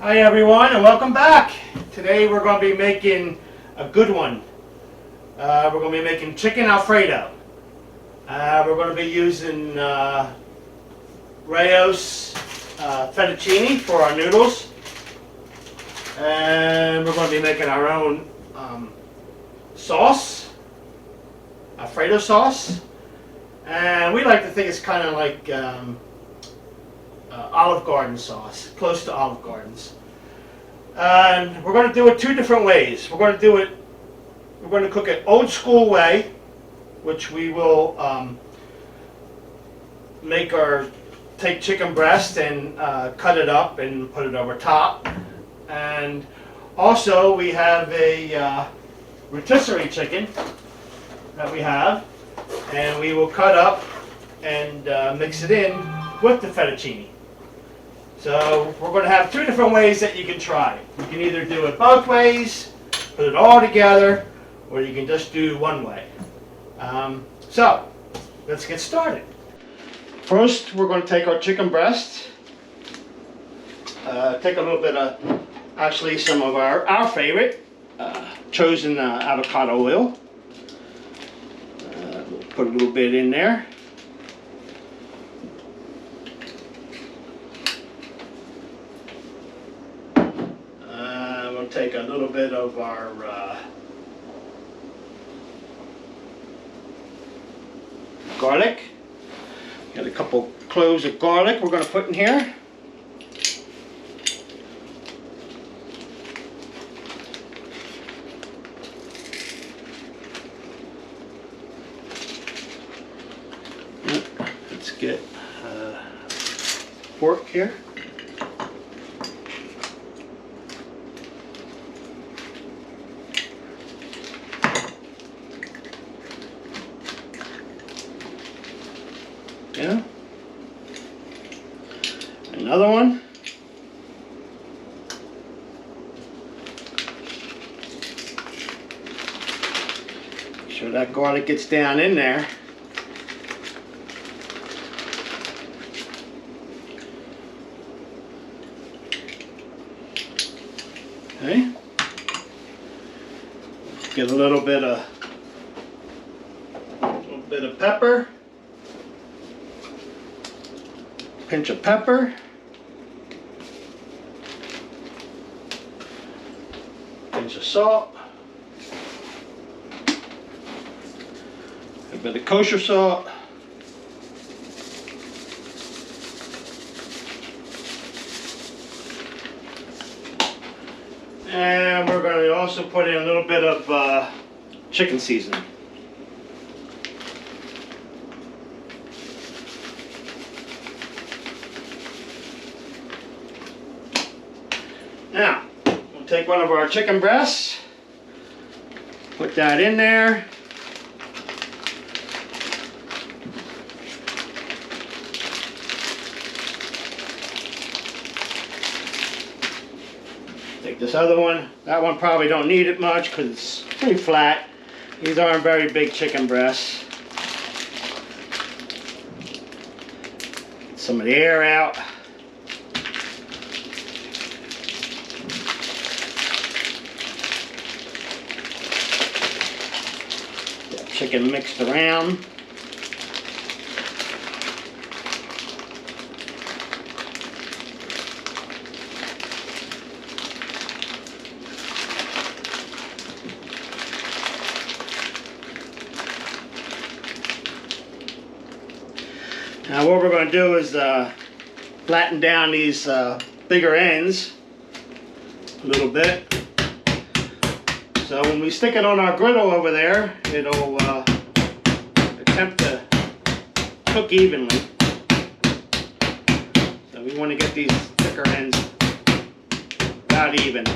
Hi everyone and welcome back. Today we're going to be making a good one. We're going to be making chicken Alfredo. We're going to be using Rayo's fettuccine for our noodles. And we're going to be making our own sauce, Alfredo sauce. And we like to think it's kind of like Olive Garden sauce, close to Olive Gardens. And we're going to do it two different ways. We're going to cook it old school way, which we will take chicken breast and cut it up and put it over top. And also we have a rotisserie chicken that we have, and we will cut up and mix it in with the fettuccine. So we're going to have two different ways that you can try. You can either do it both ways, put it all together, or you can just do one way. So let's get started. First, we're going to take our chicken breast, take a little bit of, actually some of our favorite, chosen avocado oil. We'll put a little bit in there. Take a little bit of our garlic. Got a couple cloves of garlic we're going to put in here. Let's get pork here. Yeah. Another one. Make sure that garlic gets down in there. Okay. Get a little bit of pepper. Pinch of pepper, pinch of salt, a bit of kosher salt, and we're going to also put in a little bit of chicken seasoning. Now, we'll take one of our chicken breasts, put that in there. Take this other one. That one probably don't need it much because it's pretty flat. These aren't very big chicken breasts. Get some of the air out. Chicken mixed around. Now what we're going to do is flatten down these bigger ends a little bit. So when we stick it on our griddle over there, it'll attempt to cook evenly. So we want to get these thicker ends about even.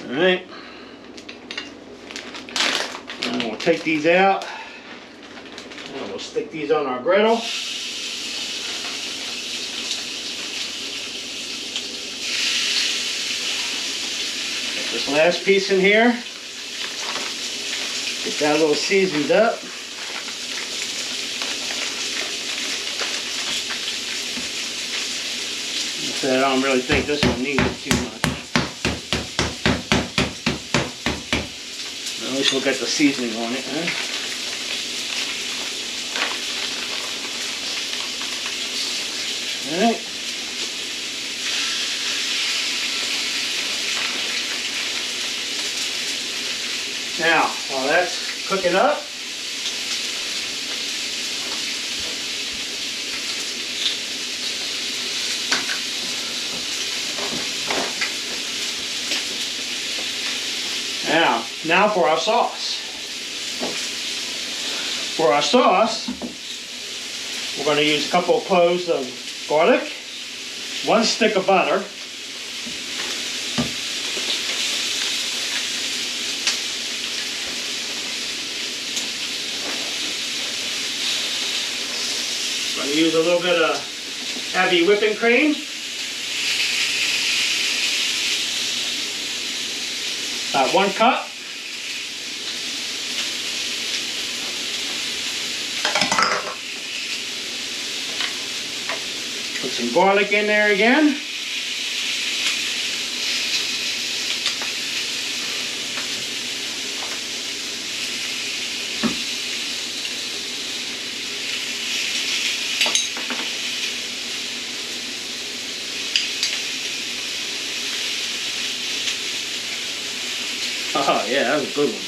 Alright. And we'll take these out. And we'll stick these on our griddle. Get this last piece in here. Get that a little seasoned up. I don't really think this one needs it too much. At least we'll get the seasoning on it, huh? Alright. Now, while that's cooking up, now for our sauce. For our sauce, we're going to use a couple of cloves of garlic, 1 stick of butter, going to use a little bit of heavy whipping cream. About 1 cup. Put some garlic in there again. Oh yeah, that was a good one.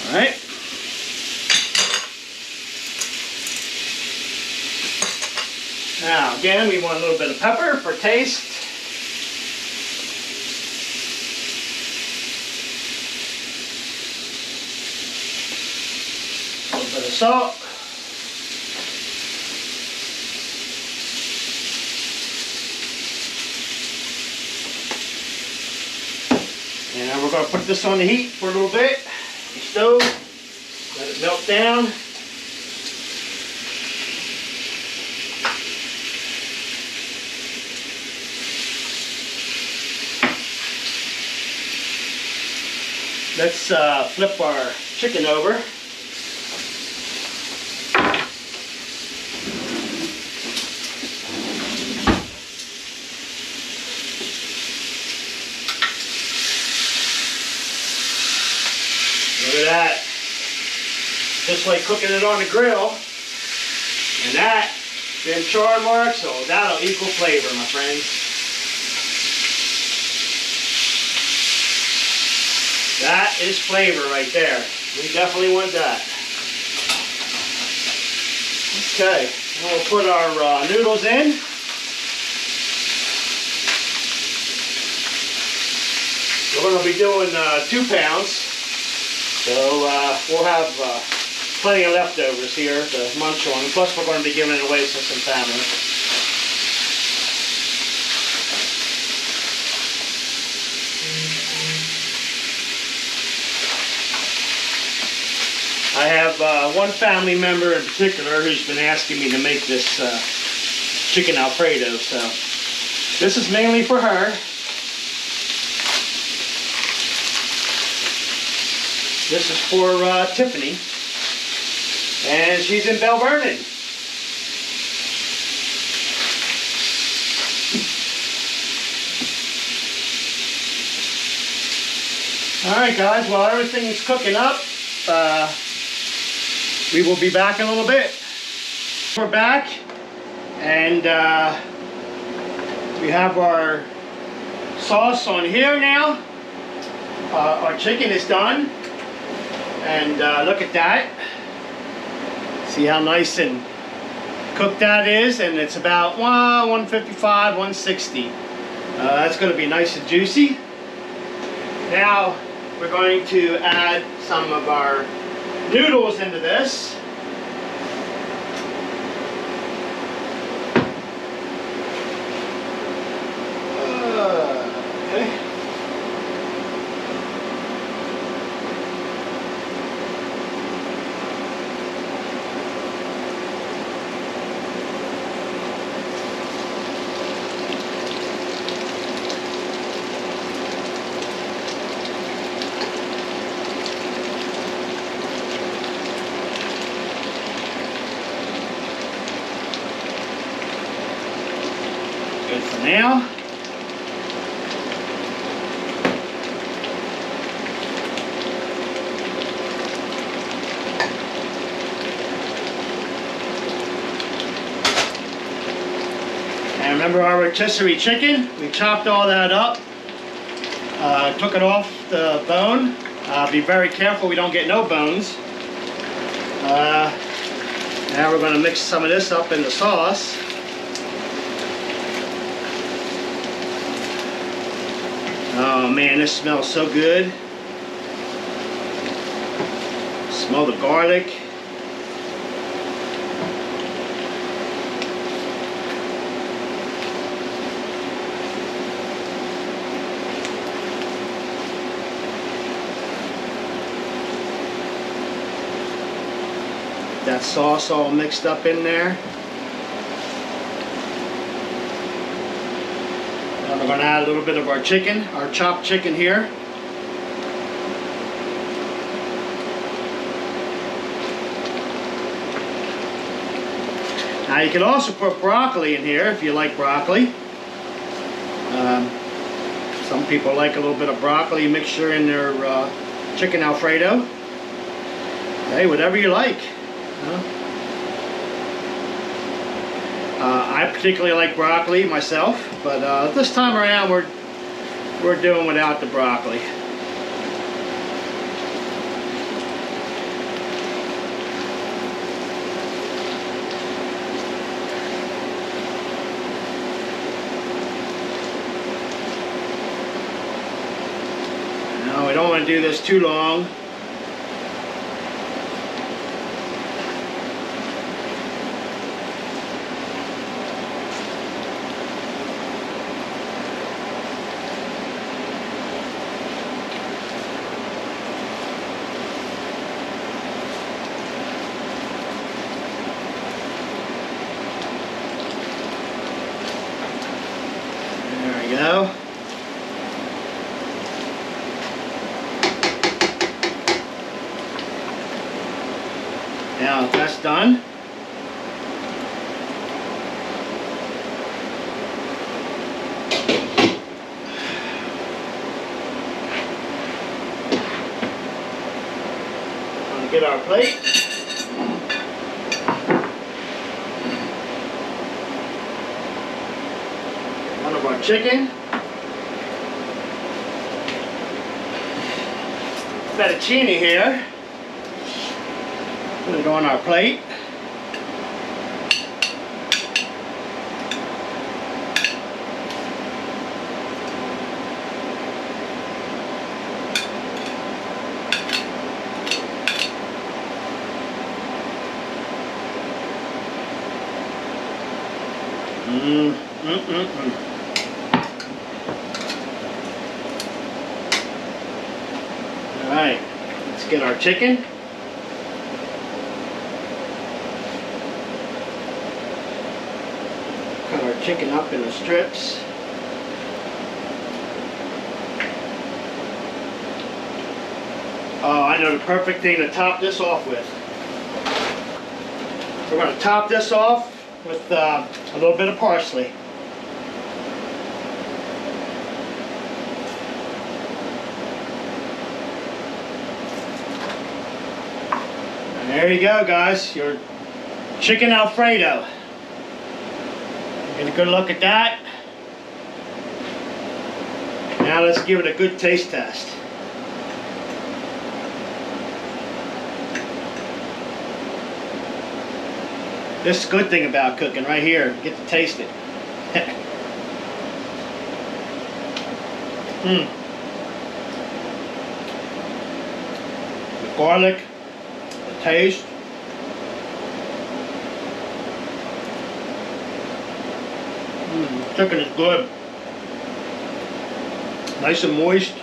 All right. Now again, we want a little bit of pepper for taste. A little bit of salt. And we're going to put this on the heat for a little bit. The stove, let it melt down. Let's flip our chicken over. Look at that. Just like cooking it on the grill. And that, them char marks, so that'll equal flavor, my friends. That is flavor right there. We definitely want that. Okay, we'll put our noodles in. We're going to be doing 2 pounds, so we'll have plenty of leftovers here to munch on. Plus, we're going to be giving it away to some family. I have one family member in particular who's been asking me to make this chicken Alfredo, so this is mainly for her. This is for Tiffany, and she's in Bell Vernon. Alright guys, while everything's cooking up, we will be back in a little bit. We're back, and we have our sauce on here now. Our chicken is done, and look at that. See how nice and cooked that is, and it's about 155, 160. That's going to be nice and juicy. Now we're going to add some of our noodles into this. Okay. for now. And remember our rotisserie chicken? We chopped all that up, took it off the bone. Be very careful we don't get no bones. Now we're going to mix some of this up in the sauce. Oh man, this smells so good. Smell the garlic. That sauce all mixed up in there. Now we're going to add a little bit of our chicken, our chopped chicken here. Now you can also put broccoli in here if you like broccoli. Some people like a little bit of broccoli mixture in their chicken Alfredo. Hey, whatever you like. I particularly like broccoli myself, but this time around we're doing without the broccoli. No, we don't want to do this too long. Go. Now that's done. Gonna get our plate. One of our chicken. Fettuccine here. Put it on our plate. Alright, let's get our chicken. Cut our chicken up into strips. Oh, I know the perfect thing to top this off with. We're going to top this off with a little bit of parsley. There you go, guys, your chicken Alfredo. Get a good look at that. Now let's give it a good taste test. This is a good thing about cooking right here. You get to taste it. The garlic, the taste. Chicken is good. Nice and moist.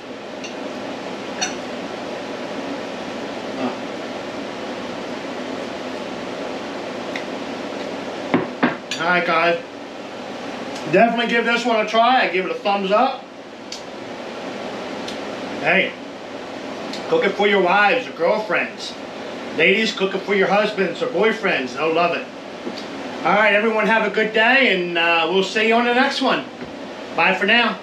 Alright guys, definitely give this one a try. I give it a thumbs up. Hey, cook it for your wives or girlfriends. Ladies, cook it for your husbands or boyfriends. They'll love it. All right, everyone have a good day, and we'll see you on the next one. Bye for now.